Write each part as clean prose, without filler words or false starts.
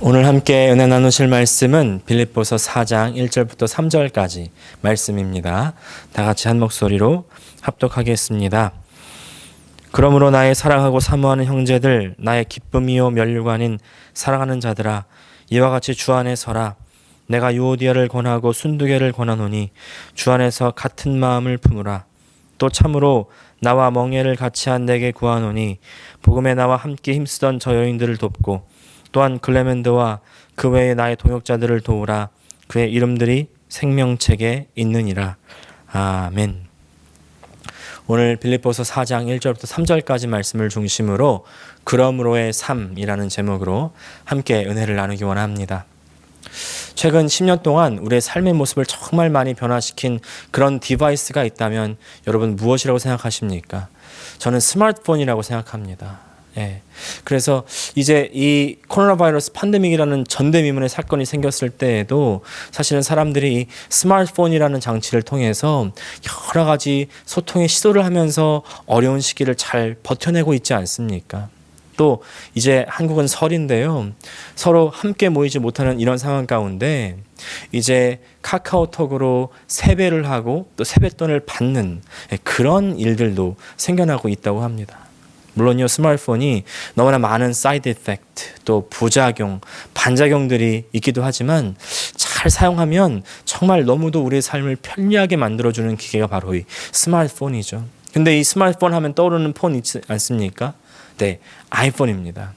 오늘 함께 은혜 나누실 말씀은 빌립보서 4장 1절부터 3절까지 말씀입니다. 다 같이 한 목소리로 합독하겠습니다. 그러므로 나의 사랑하고 사모하는 형제들, 나의 기쁨이요 면류관인 사랑하는 자들아, 이와 같이 주 안에 서라. 내가 유오디아를 권하고 순두개를 권하노니 주 안에서 같은 마음을 품으라. 또 참으로 나와 멍에를 같이 한 내게 구하노니 복음에 나와 함께 힘쓰던 저 여인들을 돕고 또한 클레멘드와 그 외에 나의 동역자들을 도우라. 그의 이름들이 생명책에 있느니라. 아멘. 오늘 빌립보서 4장 1절부터 3절까지 말씀을 중심으로 그러므로의 삶이라는 제목으로 함께 은혜를 나누기 원합니다. 최근 10년 동안 우리의 삶의 모습을 정말 많이 변화시킨 그런 디바이스가 있다면 여러분 무엇이라고 생각하십니까? 저는 스마트폰이라고 생각합니다. 그래서 이제 이 코로나 바이러스 팬데믹이라는 전대미문의 사건이 생겼을 때에도 사실은 사람들이 이 스마트폰이라는 장치를 통해서 여러 가지 소통의 시도를 하면서 어려운 시기를 잘 버텨내고 있지 않습니까? 또 이제 한국은 설인데요. 서로 함께 모이지 못하는 이런 상황 가운데 이제 카카오톡으로 세배를 하고 또 세뱃돈을 받는 그런 일들도 생겨나고 있다고 합니다. 물론요, 스마트폰이 너무나 많은 사이드 이펙트, 또 부작용, 반작용들이 있기도 하지만 잘 사용하면 정말 너무도 우리의 삶을 편리하게 만들어주는 기계가 바로 이 스마트폰이죠. 근데 이 스마트폰 하면 떠오르는 폰 있지 않습니까? 네, 아이폰입니다.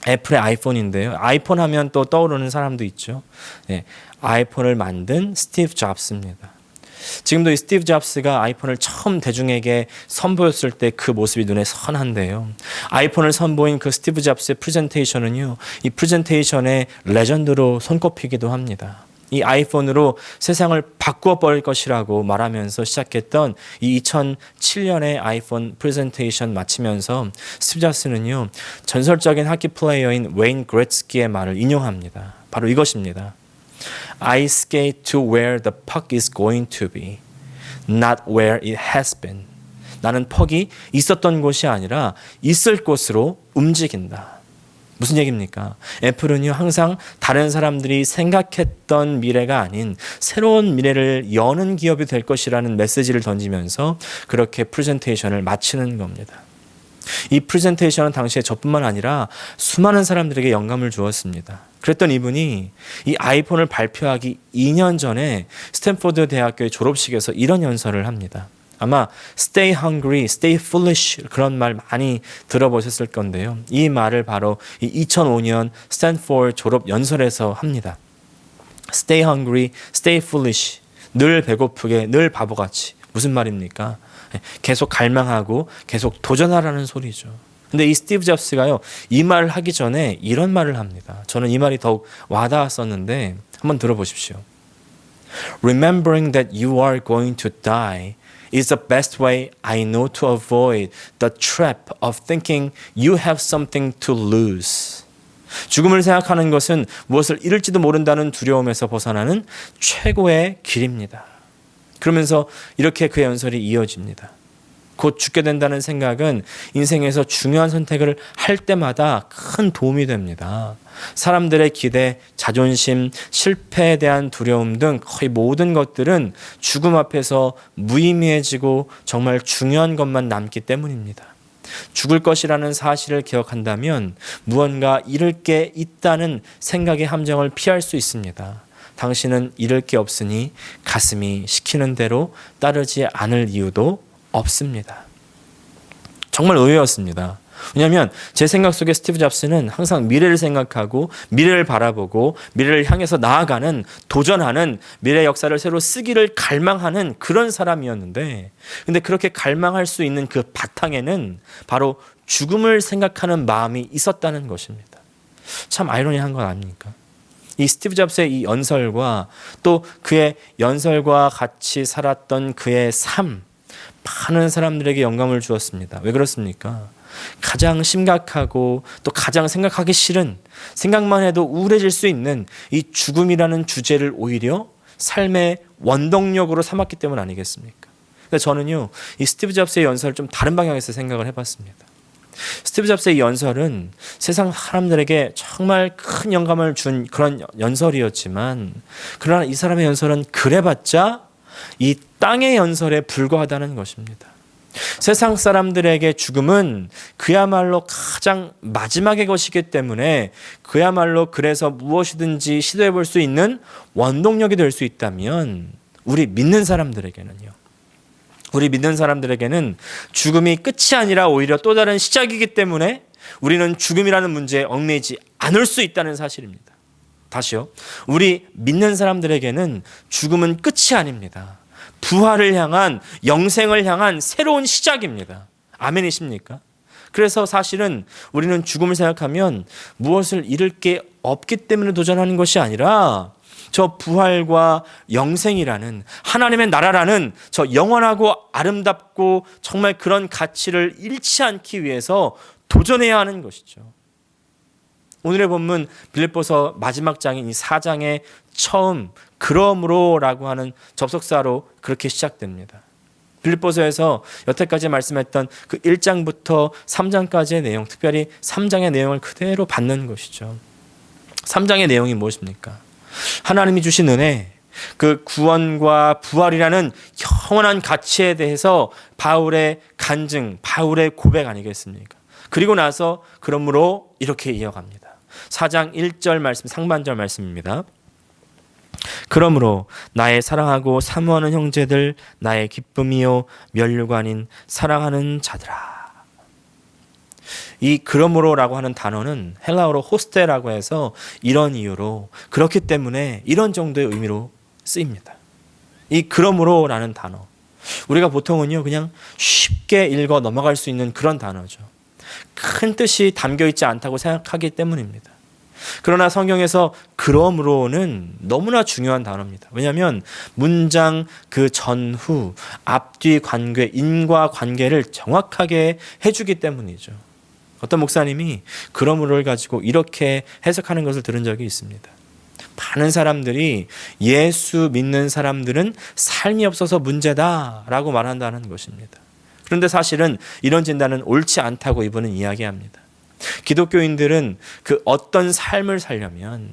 애플의 아이폰인데요. 아이폰 하면 또 떠오르는 사람도 있죠. 네, 아이폰을 만든 스티브 잡스입니다. 지금도 이 스티브 잡스가 아이폰을 처음 대중에게 선보였을 때 그 모습이 눈에 선한데요. 아이폰을 선보인 그 스티브 잡스의 프레젠테이션은요, 이 프레젠테이션의 레전드로 손꼽히기도 합니다. 이 아이폰으로 세상을 바꾸어 버릴 것이라고 말하면서 시작했던 이 2007년의 아이폰 프레젠테이션 마치면서 스티브 잡스는요, 전설적인 하키 플레이어인 웨인 그레츠키의 말을 인용합니다. 바로 이것입니다. I skate to where the puck is going to be, not where it has been. 나는 퍽이 있었던 곳이 아니라 있을 곳으로 움직인다. 무슨 얘기입니까? 애플은요, 항상 다른 사람들이 생각했던 미래가 아닌 새로운 미래를 여는 기업이 될 것이라는 메시지를 던지면서 그렇게 프레젠테이션을 마치는 겁니다. 이 프레젠테이션은 당시에 저뿐만 아니라 수많은 사람들에게 영감을 주었습니다. 그랬던 이분이 이 아이폰을 발표하기 2년 전에 스탠포드 대학교의 졸업식에서 이런 연설을 합니다. 아마 stay hungry, stay foolish 그런 말 많이 들어보셨을 건데요. 이 말을 바로 이 2005년 스탠포드 졸업 연설에서 합니다. Stay hungry, stay foolish. 늘 배고프게, 늘 바보같이. 무슨 말입니까? 계속 갈망하고 계속 도전하라는 소리죠. 근데 이 스티브 잡스가요, 이 말을 하기 전에 이런 말을 합니다. 저는 이 말이 더욱 와닿았었는데 한번 들어보십시오. Remembering that you are going to die is the best way I know to avoid the trap of thinking you have something to lose. 죽음을 생각하는 것은 무엇을 잃을지도 모른다는 두려움에서 벗어나는 최고의 길입니다. 그러면서 이렇게 그의 연설이 이어집니다. 곧 죽게 된다는 생각은 인생에서 중요한 선택을 할 때마다 큰 도움이 됩니다. 사람들의 기대, 자존심, 실패에 대한 두려움 등 거의 모든 것들은 죽음 앞에서 무의미해지고 정말 중요한 것만 남기 때문입니다. 죽을 것이라는 사실을 기억한다면 무언가 잃을 게 있다는 생각의 함정을 피할 수 있습니다. 당신은 잃을 게 없으니 가슴이 시키는 대로 따르지 않을 이유도 없습니다. 정말 의외였습니다. 왜냐하면 제 생각 속에 스티브 잡스는 항상 미래를 생각하고 미래를 바라보고 미래를 향해서 나아가는, 도전하는, 미래 역사를 새로 쓰기를 갈망하는 그런 사람이었는데, 근데 그렇게 갈망할 수 있는 그 바탕에는 바로 죽음을 생각하는 마음이 있었다는 것입니다. 참 아이러니한 건 아닙니까? 이 스티브 잡스의 이 연설과 또 그의 연설과 같이 살았던 그의 삶, 많은 사람들에게 영감을 주었습니다. 왜 그렇습니까? 가장 심각하고 또 가장 생각하기 싫은, 생각만 해도 우울해질 수 있는 이 죽음이라는 주제를 오히려 삶의 원동력으로 삼았기 때문 아니겠습니까? 그래서 저는요, 이 스티브 잡스의 연설을 좀 다른 방향에서 생각을 해봤습니다. 스티브 잡스의 연설은 세상 사람들에게 정말 큰 영감을 준 그런 연설이었지만, 그러나 이 사람의 연설은 그래봤자 이 땅의 연설에 불과하다는 것입니다. 세상 사람들에게 죽음은 그야말로 가장 마지막의 것이기 때문에, 그야말로 그래서 무엇이든지 시도해 볼 수 있는 원동력이 될 수 있다면, 우리 믿는 사람들에게는요, 우리 믿는 사람들에게는 죽음이 끝이 아니라 오히려 또 다른 시작이기 때문에 우리는 죽음이라는 문제에 얽매이지 않을 수 있다는 사실입니다. 다시요. 우리 믿는 사람들에게는 죽음은 끝이 아닙니다. 부활을 향한, 영생을 향한 새로운 시작입니다. 아멘이십니까? 그래서 사실은 우리는 죽음을 생각하면 무엇을 잃을 게 없기 때문에 도전하는 것이 아니라, 저 부활과 영생이라는 하나님의 나라라는 저 영원하고 아름답고 정말 그런 가치를 잃지 않기 위해서 도전해야 하는 것이죠. 오늘의 본문 빌립보서 마지막 장인 이 4장의 처음 그러므로라고 하는 접속사로 그렇게 시작됩니다. 빌립보서에서 여태까지 말씀했던 그 1장부터 3장까지의 내용, 특별히 3장의 내용을 그대로 받는 것이죠. 3장의 내용이 무엇입니까? 하나님이 주신 은혜, 그 구원과 부활이라는 영원한 가치에 대해서 바울의 간증, 바울의 고백 아니겠습니까? 그리고 나서 그러므로 이렇게 이어갑니다. 4장 1절 말씀, 상반절 말씀입니다. 그러므로 나의 사랑하고 사모하는 형제들, 나의 기쁨이요 면류관인 사랑하는 자들아. 이 그러므로라고 하는 단어는 헬라어로 호스테라고 해서 이런 이유로, 그렇기 때문에, 이런 정도의 의미로 쓰입니다. 이 그러므로라는 단어, 우리가 보통은요 그냥 쉽게 읽어 넘어갈 수 있는 그런 단어죠. 큰 뜻이 담겨 있지 않다고 생각하기 때문입니다. 그러나 성경에서 그러므로는 너무나 중요한 단어입니다. 왜냐하면 문장 그 전후, 앞뒤 관계, 인과관계를 정확하게 해주기 때문이죠. 어떤 목사님이 그러므로를 가지고 이렇게 해석하는 것을 들은 적이 있습니다. 많은 사람들이 예수 믿는 사람들은 삶이 없어서 문제다라고 말한다는 것입니다. 그런데 사실은 이런 진단은 옳지 않다고 이분은 이야기합니다. 기독교인들은 그 어떤 삶을 살려면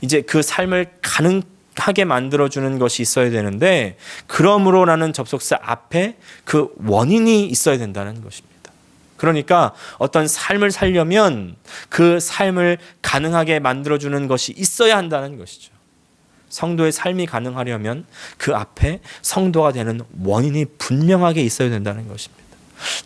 이제 그 삶을 가능하게 만들어주는 것이 있어야 되는데, 그러므로라는 접속사 앞에 그 원인이 있어야 된다는 것입니다. 그러니까 어떤 삶을 살려면 그 삶을 가능하게 만들어주는 것이 있어야 한다는 것이죠. 성도의 삶이 가능하려면 그 앞에 성도가 되는 원인이 분명하게 있어야 된다는 것입니다.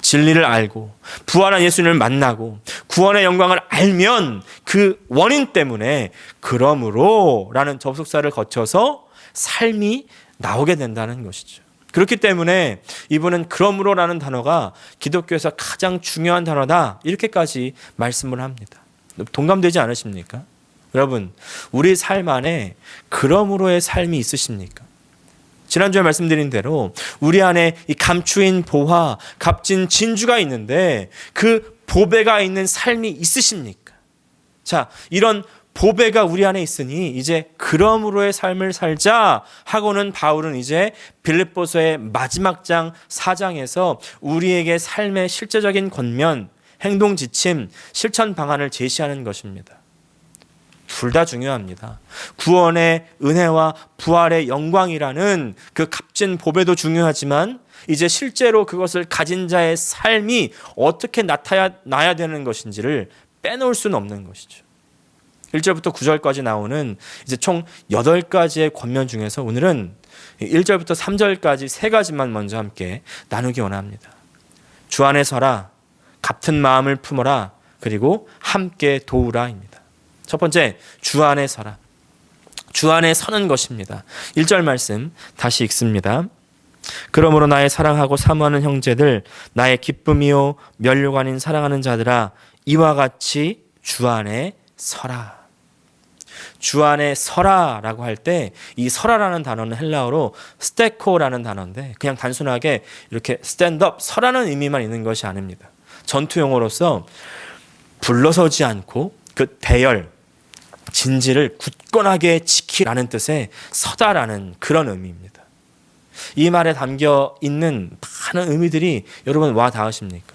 진리를 알고 부활한 예수님을 만나고 구원의 영광을 알면 그 원인 때문에 그러므로라는 접속사를 거쳐서 삶이 나오게 된다는 것이죠. 그렇기 때문에 이분은 그러므로라는 단어가 기독교에서 가장 중요한 단어다, 이렇게까지 말씀을 합니다. 동감되지 않으십니까? 여러분, 우리 삶 안에 그러므로의 삶이 있으십니까? 지난주에 말씀드린 대로 우리 안에 이 감추인 보화, 값진 진주가 있는데 그 보배가 있는 삶이 있으십니까? 자, 이런 보배가 우리 안에 있으니 이제 그러므로의 삶을 살자 하고는 바울은 이제 빌립보서의 마지막 장 4장에서 우리에게 삶의 실제적인 권면, 행동 지침, 실천 방안을 제시하는 것입니다. 둘 다 중요합니다. 구원의 은혜와 부활의 영광이라는 그 값진 보배도 중요하지만, 이제 실제로 그것을 가진 자의 삶이 어떻게 나타나야 되는 것인지를 빼놓을 수는 없는 것이죠. 1절부터 9절까지 나오는 이제 총 8가지의 권면 중에서 오늘은 1절부터 3절까지 3가지만 먼저 함께 나누기 원합니다. 주 안에 서라, 같은 마음을 품어라, 그리고 함께 도우라입니다. 첫 번째, 주 안에 서라. 주 안에 서는 것입니다. 1절 말씀 다시 읽습니다. 그러므로 나의 사랑하고 사모하는 형제들, 나의 기쁨이요 면류관인 사랑하는 자들아, 이와 같이 주 안에 서라. 주 안에 서라라고 할 때 이 서라라는 단어는 헬라어로 스테코라는 단어인데, 그냥 단순하게 이렇게 스탠드업, 서라는 의미만 있는 것이 아닙니다. 전투용어로서 불러서지 않고 그 대열, 진지를 굳건하게 지키라는 뜻의 서다라는 그런 의미입니다. 이 말에 담겨 있는 많은 의미들이 여러분 와 닿으십니까?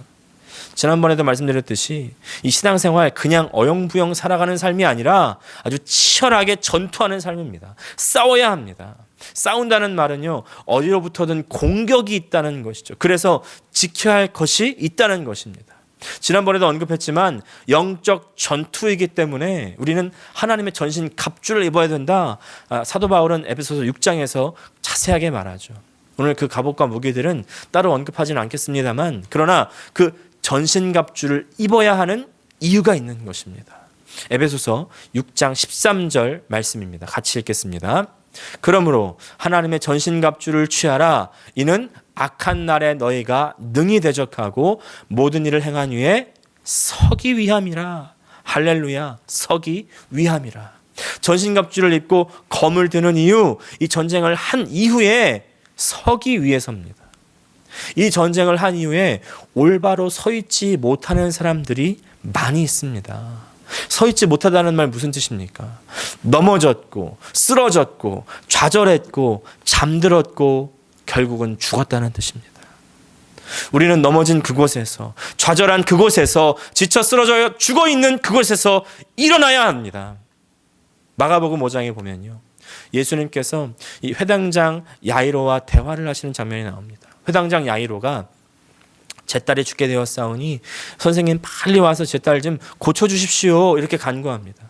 지난번에도 말씀드렸듯이 이 신앙생활 그냥 어영부영 살아가는 삶이 아니라 아주 치열하게 전투하는 삶입니다. 싸워야 합니다. 싸운다는 말은요, 어디로부터든 공격이 있다는 것이죠. 그래서 지켜야 할 것이 있다는 것입니다. 지난번에도 언급했지만 영적 전투이기 때문에 우리는 하나님의 전신 갑주를 입어야 된다. 사도 바울은 에베소서 6장에서 자세하게 말하죠. 오늘 그 갑옷과 무기들은 따로 언급하지는 않겠습니다만, 그러나 그 전신 갑주를 입어야 하는 이유가 있는 것입니다. 에베소서 6장 13절 말씀입니다. 같이 읽겠습니다. 그러므로 하나님의 전신갑주를 취하라. 이는 악한 날에 너희가 능히 대적하고 모든 일을 행한 후에 서기 위함이라. 할렐루야. 서기 위함이라. 전신갑주를 입고 검을 드는 이유, 이 전쟁을 한 이후에 서기 위해서입니다. 이 전쟁을 한 이후에 올바로 서 있지 못하는 사람들이 많이 있습니다. 서 있지 못하다는 말 무슨 뜻입니까? 넘어졌고 쓰러졌고 좌절했고 잠들었고 결국은 죽었다는 뜻입니다. 우리는 넘어진 그곳에서, 좌절한 그곳에서, 지쳐 쓰러져 죽어 있는 그곳에서 일어나야 합니다. 마가복음 5장에 보면요, 예수님께서 이 회당장 야이로와 대화를 하시는 장면이 나옵니다. 회당장 야이로가 제 딸이 죽게 되었사오니 선생님 빨리 와서 제 딸 좀 고쳐주십시오, 이렇게 간구합니다.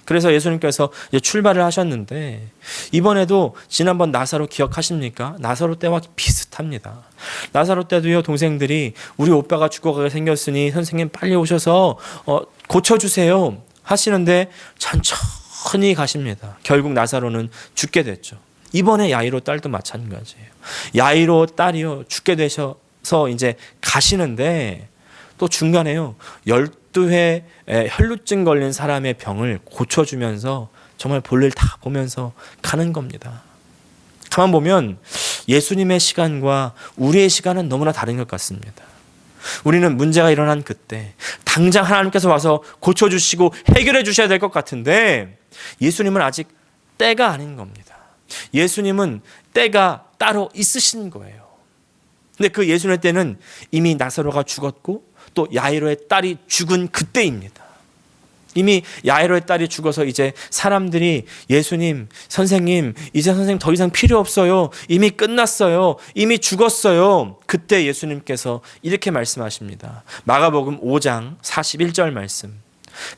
그래서 예수님께서 이제 출발을 하셨는데, 이번에도 지난번 나사로 기억하십니까? 나사로 때와 비슷합니다. 나사로 때도요, 동생들이 우리 오빠가 죽어가게 생겼으니 선생님 빨리 오셔서 고쳐주세요 하시는데 천천히 가십니다. 결국 나사로는 죽게 됐죠. 이번에 야이로 딸도 마찬가지예요. 야이로 딸이요, 죽게 되셔서 이제 가시는데 또 중간에요, 12회 혈루증 걸린 사람의 병을 고쳐주면서 정말 볼일 다 보면서 가는 겁니다. 가만 보면 예수님의 시간과 우리의 시간은 너무나 다른 것 같습니다. 우리는 문제가 일어난 그때 당장 하나님께서 와서 고쳐주시고 해결해 주셔야 될 것 같은데, 예수님은 아직 때가 아닌 겁니다. 예수님은 때가 따로 있으신 거예요. 근데 그 예수님의 때는 이미 나사로가 죽었고 또 야이로의 딸이 죽은 그때입니다. 이미 야이로의 딸이 죽어서 이제 사람들이 예수님, 선생님, 이제 선생님 더 이상 필요 없어요. 이미 끝났어요. 이미 죽었어요. 그때 예수님께서 이렇게 말씀하십니다. 마가복음 5장 41절 말씀.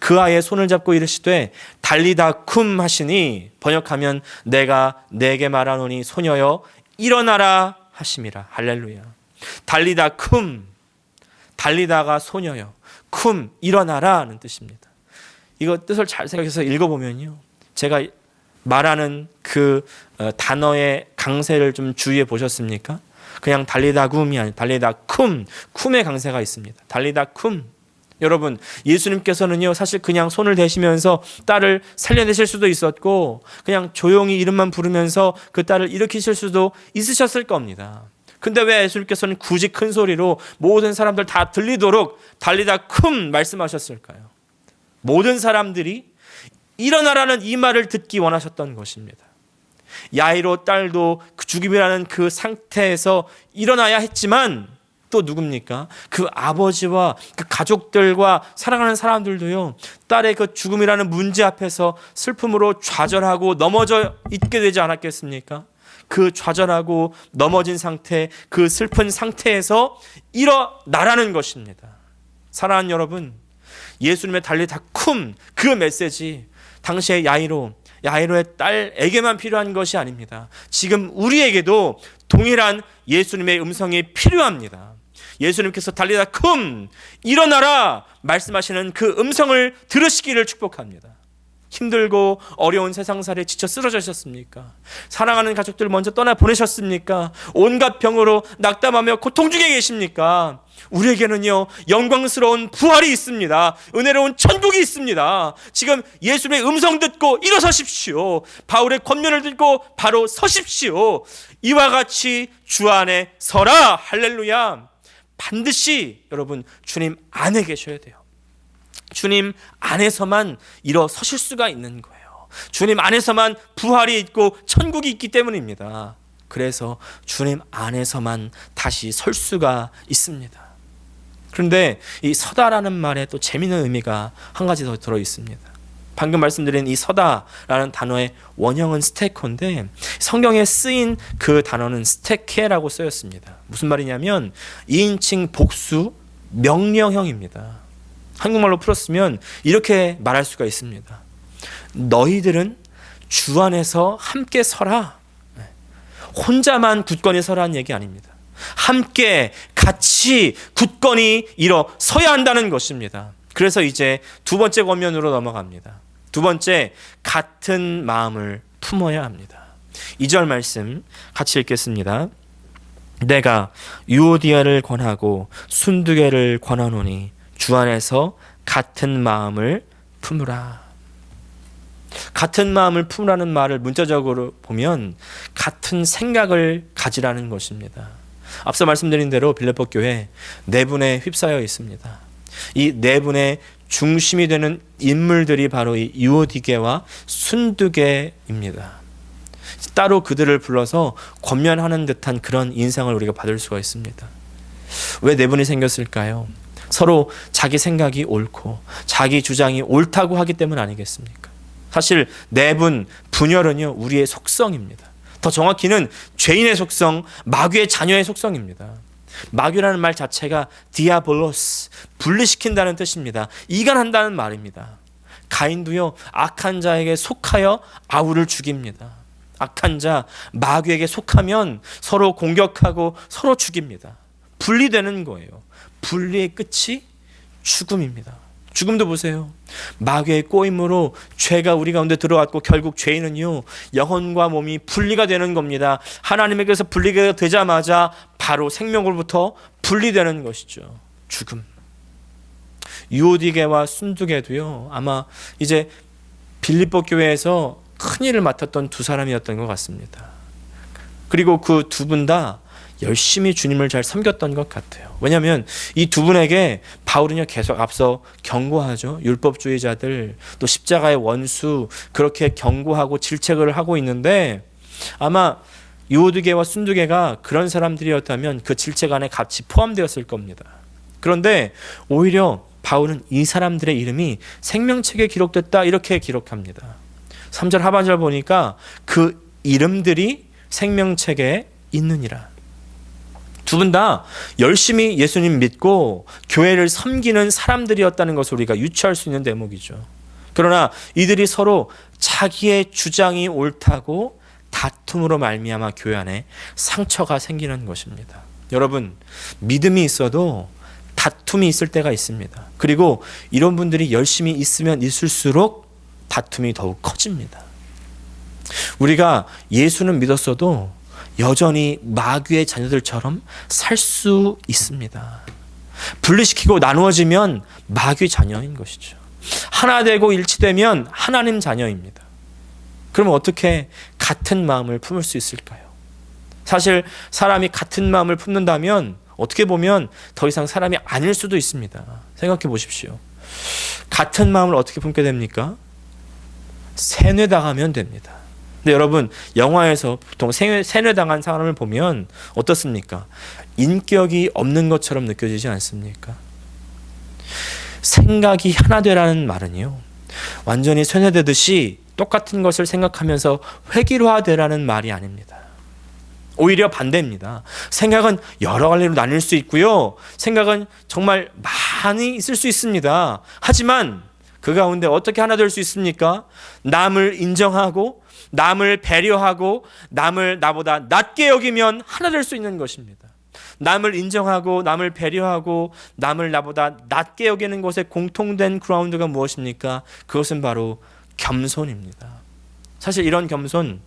그 아이의 손을 잡고 이르시되 달리다 쿰 하시니, 번역하면 내가 내게 말하노니 소녀여 일어나라 하심이라. 할렐루야. 달리다 쿰, 달리다가 소녀여, 쿰 일어나라는 뜻입니다. 이거 뜻을 잘 생각해서 읽어보면요, 제가 말하는 그 단어의 강세를 좀 주의해 보셨습니까? 그냥 달리다 쿰이 아니라 달리다 쿰, 쿰의 강세가 있습니다. 달리다 쿰. 여러분, 예수님께서는요, 사실 그냥 손을 대시면서 딸을 살려내실 수도 있었고, 그냥 조용히 이름만 부르면서 그 딸을 일으키실 수도 있으셨을 겁니다. 근데 왜 예수님께서는 굳이 큰 소리로 모든 사람들 다 들리도록 달리다 쿰 말씀하셨을까요? 모든 사람들이 일어나라는 이 말을 듣기 원하셨던 것입니다. 야이로 딸도 그 죽임이라는 그 상태에서 일어나야 했지만, 또 누굽니까? 그 아버지와 그 가족들과 사랑하는 사람들도요, 딸의 그 죽음이라는 문제 앞에서 슬픔으로 좌절하고 넘어져 있게 되지 않았겠습니까? 그 좌절하고 넘어진 상태, 그 슬픈 상태에서 일어나라는 것입니다. 사랑하는 여러분, 예수님의 달리다 쿰, 그 메시지, 당시의 야이로의 딸에게만 필요한 것이 아닙니다. 지금 우리에게도 동일한 예수님의 음성이 필요합니다. 예수님께서 달리다 쿰, 일어나라 말씀하시는 그 음성을 들으시기를 축복합니다. 힘들고 어려운 세상살이에 지쳐 쓰러지셨습니까? 사랑하는 가족들 먼저 떠나보내셨습니까? 온갖 병으로 낙담하며 고통 중에 계십니까? 우리에게는요, 영광스러운 부활이 있습니다. 은혜로운 천국이 있습니다. 지금 예수님의 음성 듣고 일어서십시오. 바울의 권면을 듣고 바로 서십시오. 이와 같이 주 안에 서라. 할렐루야. 반드시 여러분, 주님 안에 계셔야 돼요. 주님 안에서만 일어서실 수가 있는 거예요. 주님 안에서만 부활이 있고 천국이 있기 때문입니다. 그래서 주님 안에서만 다시 설 수가 있습니다. 그런데 이 서다라는 말에 또 재미있는 의미가 한 가지 더 들어 있습니다. 방금 말씀드린 이 서다라는 단어의 원형은 스테코인데 성경에 쓰인 그 단어는 스테케라고 쓰였습니다. 무슨 말이냐면 2인칭 복수 명령형입니다. 한국말로 풀었으면 이렇게 말할 수가 있습니다. 너희들은 주 안에서 함께 서라. 혼자만 굳건히 서라는 얘기 아닙니다. 함께 같이 굳건히 일어서야 한다는 것입니다. 그래서 이제 두 번째 권면으로 넘어갑니다. 두 번째, 같은 마음을 품어야 합니다. 2절 말씀 같이 읽겠습니다. 내가 유오디아를 권하고 순두개를 권하노니 주 안에서 같은 마음을 품으라. 같은 마음을 품으라는 말을 문자적으로 보면 같은 생각을 가지라는 것입니다. 앞서 말씀드린 대로 빌립보 교회 네 분에 휩싸여 있습니다. 이 네 분의 중심이 되는 인물들이 바로 이 유오디게와 순두개입니다. 따로 그들을 불러서 권면하는 듯한 그런 인상을 우리가 받을 수가 있습니다. 왜 네 분이 생겼을까요? 서로 자기 생각이 옳고 자기 주장이 옳다고 하기 때문 아니겠습니까? 사실 네 분 분열은요 우리의 속성입니다. 더 정확히는 죄인의 속성, 마귀의 자녀의 속성입니다. 마귀라는 말 자체가 디아볼로스, 분리시킨다는 뜻입니다. 이간한다는 말입니다. 가인도요 악한 자에게 속하여 아우를 죽입니다. 악한 자, 마귀에게 속하면 서로 공격하고 서로 죽입니다. 분리되는 거예요. 분리의 끝이 죽음입니다. 죽음도 보세요. 마귀의 꼬임으로 죄가 우리 가운데 들어왔고 결국 죄인은요 영혼과 몸이 분리가 되는 겁니다. 하나님에게서 분리가 되자마자 바로 생명으로부터 분리되는 것이죠. 죽음. 유오디게와 순두개도요 아마 이제 빌립보 교회에서 큰 일을 맡았던 두 사람이었던 것 같습니다. 그리고 그 두 분 다 열심히 주님을 잘 섬겼던 것 같아요. 왜냐하면 이 두 분에게 바울은요 계속 앞서 경고하죠. 율법주의자들, 또 십자가의 원수, 그렇게 경고하고 질책을 하고 있는데 아마 유오디게와 순두개가 그런 사람들이었다면 그 질책 안에 같이 포함되었을 겁니다. 그런데 오히려 바울은 이 사람들의 이름이 생명책에 기록됐다 이렇게 기록합니다. 3절 하반절 보니까 그 이름들이 생명책에 있느니라. 두 분 다 열심히 예수님 믿고 교회를 섬기는 사람들이었다는 것을 우리가 유추할 수 있는 대목이죠. 그러나 이들이 서로 자기의 주장이 옳다고 다툼으로 말미암아 교회 안에 상처가 생기는 것입니다. 여러분, 믿음이 있어도 다툼이 있을 때가 있습니다. 그리고 이런 분들이 열심히 있으면 있을수록 다툼이 더욱 커집니다. 우리가 예수는 믿었어도 여전히 마귀의 자녀들처럼 살 수 있습니다. 분리시키고 나누어지면 마귀 자녀인 것이죠. 하나 되고 일치되면 하나님 자녀입니다. 그럼 어떻게 같은 마음을 품을 수 있을까요? 사실 사람이 같은 마음을 품는다면 어떻게 보면 더 이상 사람이 아닐 수도 있습니다. 생각해 보십시오. 같은 마음을 어떻게 품게 됩니까? 세뇌당하면 됩니다. 근데 여러분, 영화에서 보통 세뇌당한 사람을 보면 어떻습니까? 인격이 없는 것처럼 느껴지지 않습니까? 생각이 하나 되라는 말은요, 완전히 세뇌되듯이 똑같은 것을 생각하면서 획일화되라는 말이 아닙니다. 오히려 반대입니다. 생각은 여러 갈래로 나뉠 수 있고요. 생각은 정말 많이 있을 수 있습니다. 하지만 그 가운데 어떻게 하나 될 수 있습니까? 남을 인정하고 남을 배려하고 남을 나보다 낮게 여기면 하나 될 수 있는 것입니다. 남을 인정하고 남을 배려하고 남을 나보다 낮게 여기는 것에 공통된 그라운드가 무엇입니까? 그것은 바로 겸손입니다. 사실 이런 겸손,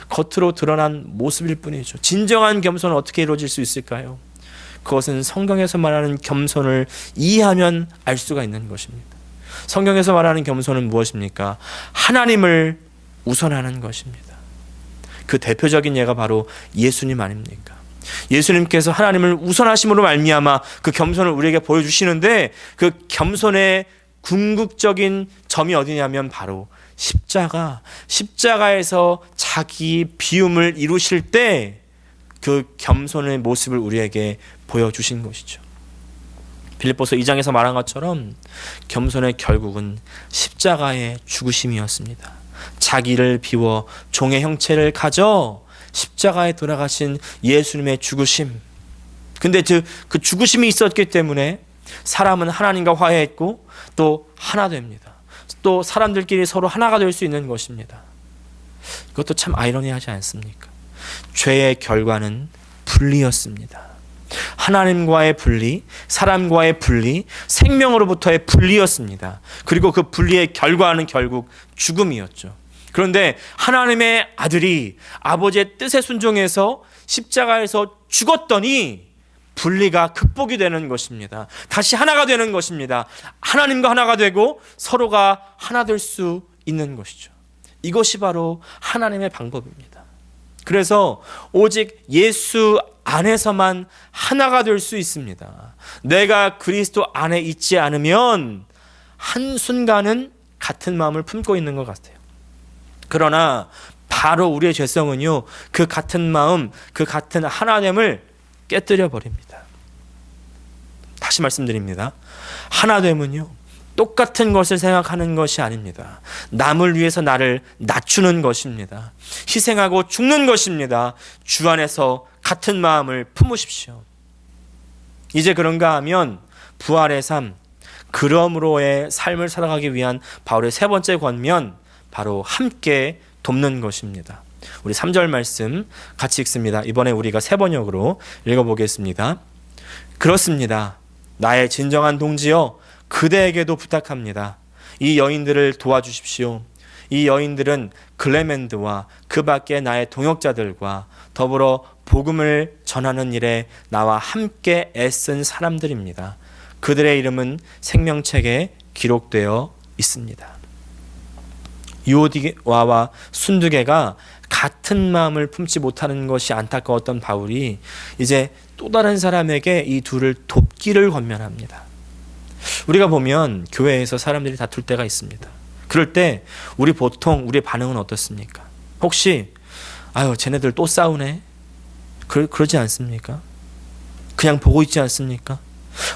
겉으로 드러난 모습일 뿐이죠. 진정한 겸손은 어떻게 이루어질 수 있을까요? 그것은 성경에서 말하는 겸손을 이해하면 알 수가 있는 것입니다. 성경에서 말하는 겸손은 무엇입니까? 하나님을 우선하는 것입니다. 그 대표적인 예가 바로 예수님 아닙니까? 예수님께서 하나님을 우선하심으로 말미암아 그 겸손을 우리에게 보여주시는데 그 겸손의 궁극적인 점이 어디냐면 바로 십자가에서 자기 비움을 이루실 때 그 겸손의 모습을 우리에게 보여주신 것이죠. 빌립보서 2장에서 말한 것처럼 겸손의 결국은 십자가의 죽으심이었습니다. 자기를 비워 종의 형체를 가져 십자가에 돌아가신 예수님의 죽으심. 근데 그 죽으심이 있었기 때문에 사람은 하나님과 화해했고 또 하나 됩니다. 또 사람들끼리 서로 하나가 될 수 있는 것입니다. 이것도 참 아이러니하지 않습니까? 죄의 결과는 분리였습니다. 하나님과의 분리, 사람과의 분리, 생명으로부터의 분리였습니다. 그리고 그 분리의 결과는 결국 죽음이었죠. 그런데 하나님의 아들이 아버지의 뜻에 순종해서 십자가에서 죽었더니 분리가 극복이 되는 것입니다. 다시 하나가 되는 것입니다. 하나님과 하나가 되고 서로가 하나 될 수 있는 것이죠. 이것이 바로 하나님의 방법입니다. 그래서 오직 예수 안에서만 하나가 될 수 있습니다. 내가 그리스도 안에 있지 않으면 한순간은 같은 마음을 품고 있는 것 같아요. 그러나 바로 우리의 죄성은요, 그 같은 마음, 그 같은 하나됨을 깨뜨려 버립니다. 다시 말씀드립니다. 하나됨은요, 똑같은 것을 생각하는 것이 아닙니다. 남을 위해서 나를 낮추는 것입니다. 희생하고 죽는 것입니다. 주 안에서 같은 마음을 품으십시오. 이제 그런가 하면 부활의 삶, 그러므로의 삶을 살아가기 위한 바울의 세 번째 권면, 바로 함께 돕는 것입니다. 우리 3절 말씀 같이 읽습니다. 이번에 우리가 세 번역으로 읽어보겠습니다. 그렇습니다. 나의 진정한 동지여, 그대에게도 부탁합니다. 이 여인들을 도와주십시오. 이 여인들은 글레멘드와 그 밖에 나의 동역자들과 더불어 복음을 전하는 일에 나와 함께 애쓴 사람들입니다. 그들의 이름은 생명책에 기록되어 있습니다. 유오디아와 순두개가 같은 마음을 품지 못하는 것이 안타까웠던 바울이 이제 또 다른 사람에게 이 둘을 돕기를 권면합니다. 우리가 보면 교회에서 사람들이 다툴 때가 있습니다. 그럴 때 우리 보통 우리의 반응은 어떻습니까? 혹시 쟤네들 또 싸우네? 그러지 않습니까? 그냥 보고 있지 않습니까?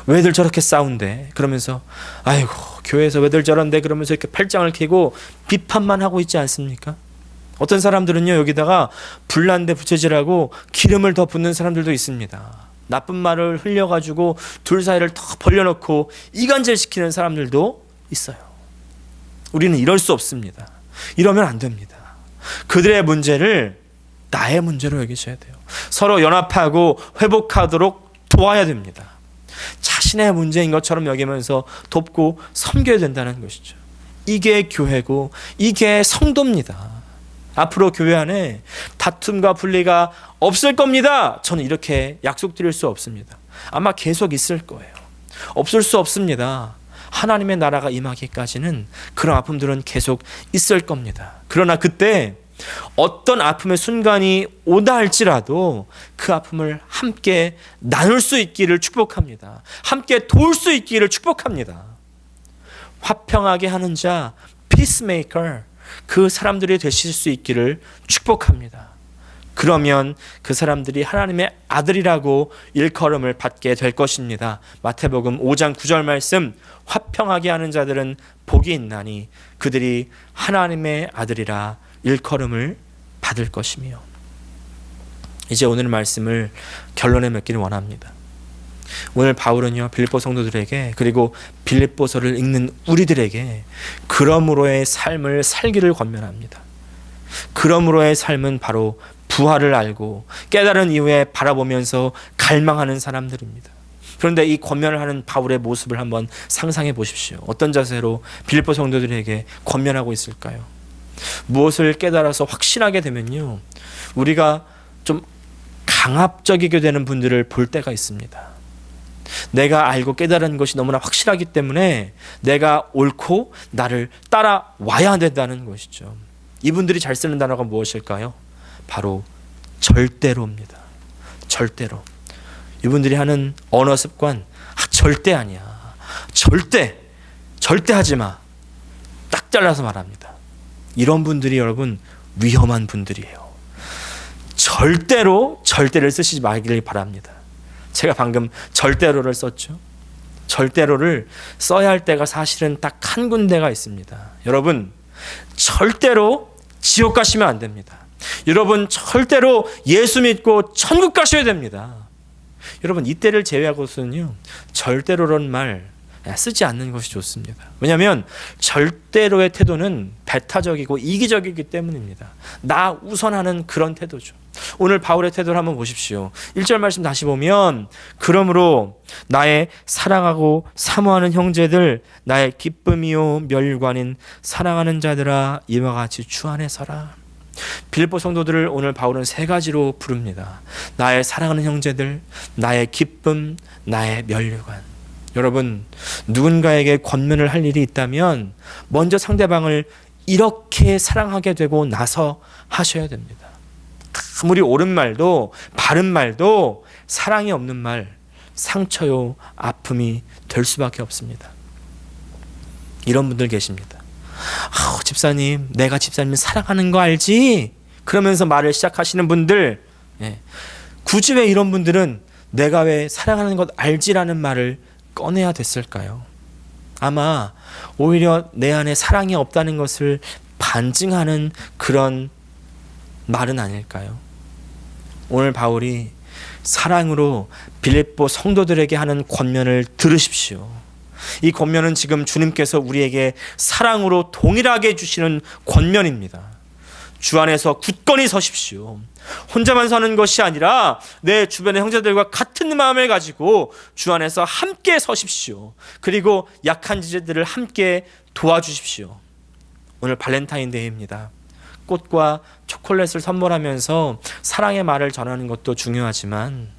왜들 저렇게 싸운대? 그러면서 아이고 교회에서 왜들 저런데? 그러면서 이렇게 팔짱을 켜고 비판만 하고 있지 않습니까? 어떤 사람들은요, 여기다가 불난데 부채질하고 기름을 더 붓는 사람들도 있습니다. 나쁜 말을 흘려가지고 둘 사이를 더 벌려놓고 이간질시키는 사람들도 있어요. 우리는 이럴 수 없습니다. 이러면 안 됩니다. 그들의 문제를 나의 문제로 여기셔야 돼요. 서로 연합하고 회복하도록 도와야 됩니다. 자신의 문제인 것처럼 여기면서 돕고 섬겨야 된다는 것이죠. 이게 교회고 이게 성도입니다. 앞으로 교회 안에 다툼과 분리가 없을 겁니다. 저는 이렇게 약속드릴 수 없습니다. 아마 계속 있을 거예요. 없을 수 없습니다. 하나님의 나라가 임하기까지는 그런 아픔들은 계속 있을 겁니다. 그러나 그때 어떤 아픔의 순간이 오다 할지라도 그 아픔을 함께 나눌 수 있기를 축복합니다. 함께 도울 수 있기를 축복합니다. 화평하게 하는 자, peacemaker, 그 사람들이 되실 수 있기를 축복합니다. 그러면 그 사람들이 하나님의 아들이라고 일컬음을 받게 될 것입니다. 마태복음 5장 9절 말씀, 화평하게 하는 자들은 복이 있나니 그들이 하나님의 아들이라 일컬음을 받을 것이며. 이제 오늘 말씀을 결론에 맺기를 원합니다. 오늘 바울은요, 빌립보 성도들에게, 그리고 빌립보서를 읽는 우리들에게 그러므로의 삶을 살기를 권면합니다. 그러므로의 삶은 바로 부활을 알고 깨달은 이후에 바라보면서 갈망하는 사람들입니다. 그런데 이 권면을 하는 바울의 모습을 한번 상상해 보십시오. 어떤 자세로 빌립보 성도들에게 권면하고 있을까요? 무엇을 깨달아서 확신하게 되면요, 우리가 좀 강압적이게 되는 분들을 볼 때가 있습니다. 내가 알고 깨달은 것이 너무나 확실하기 때문에 내가 옳고 나를 따라와야 된다는 것이죠. 이분들이 잘 쓰는 단어가 무엇일까요? 바로 절대로입니다. 절대로. 이분들이 하는 언어 습관, 절대 아니야. 절대 하지 마. 딱 잘라서 말합니다. 이런 분들이 여러분 위험한 분들이에요. 절대로 절대를 쓰시지 말기를 바랍니다. 제가 방금 절대로를 썼죠. 절대로를 써야 할 때가 사실은 딱 한 군데가 있습니다. 여러분, 절대로 지옥 가시면 안 됩니다. 여러분, 절대로 예수 믿고 천국 가셔야 됩니다. 여러분, 이때를 제외하고서는요, 절대로란 말 쓰지 않는 것이 좋습니다. 왜냐하면 절대로의 태도는 배타적이고 이기적이기 때문입니다. 나 우선하는 그런 태도죠. 오늘 바울의 태도를 한번 보십시오. 1절 말씀 다시 보면, 그러므로 나의 사랑하고 사모하는 형제들, 나의 기쁨이요 멸관인 사랑하는 자들아, 이와 같이 주 안에 서라. 빌립보 성도들을 오늘 바울은 세 가지로 부릅니다. 나의 사랑하는 형제들, 나의 기쁨, 나의 멸관. 여러분, 누군가에게 권면을 할 일이 있다면 먼저 상대방을 이렇게 사랑하게 되고 나서 하셔야 됩니다. 아무리 옳은 말도 바른 말도 사랑이 없는 말, 상처요 아픔이 될 수밖에 없습니다. 이런 분들 계십니다. 집사님, 내가 집사님을 사랑하는 거 알지? 그러면서 말을 시작하시는 분들, 굳이 왜 이런 분들은 내가 왜 사랑하는 것 알지라는 말을 꺼내야 됐을까요? 아마 오히려 내 안에 사랑이 없다는 것을 반증하는 그런 말은 아닐까요? 오늘 바울이 사랑으로 빌립보 성도들에게 하는 권면을 들으십시오. 이 권면은 지금 주님께서 우리에게 사랑으로 동일하게 주시는 권면입니다. 주 안에서 굳건히 서십시오. 혼자만 서는 것이 아니라 내 주변의 형제들과 같은 마음을 가지고 주 안에서 함께 서십시오. 그리고 약한 지체들을 함께 도와주십시오. 오늘 발렌타인데이입니다. 꽃과 초콜릿을 선물하면서 사랑의 말을 전하는 것도 중요하지만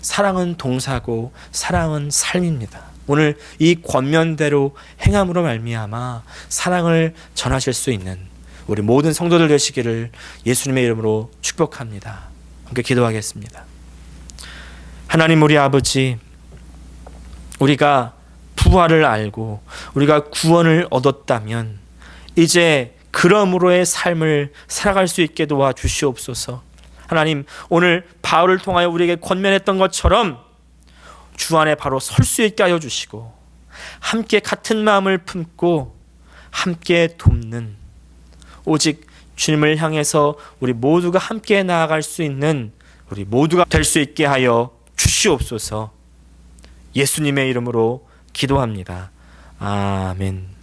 사랑은 동사고 사랑은 삶입니다. 오늘 이 권면대로 행함으로 말미암아 사랑을 전하실 수 있는 우리 모든 성도들 되시기를 예수님의 이름으로 축복합니다. 함께 기도하겠습니다. 하나님 우리 아버지, 우리가 부활을 알고 우리가 구원을 얻었다면 이제 그러므로의 삶을 살아갈 수 있게 도와주시옵소서. 하나님, 오늘 바울을 통하여 우리에게 권면했던 것처럼 주 안에 바로 설 수 있게 하여 주시고 함께 같은 마음을 품고 함께 돕는, 오직 주님을 향해서 우리 모두가 함께 나아갈 수 있는 우리 모두가 될 수 있게 하여 주시옵소서. 예수님의 이름으로 기도합니다. 아멘.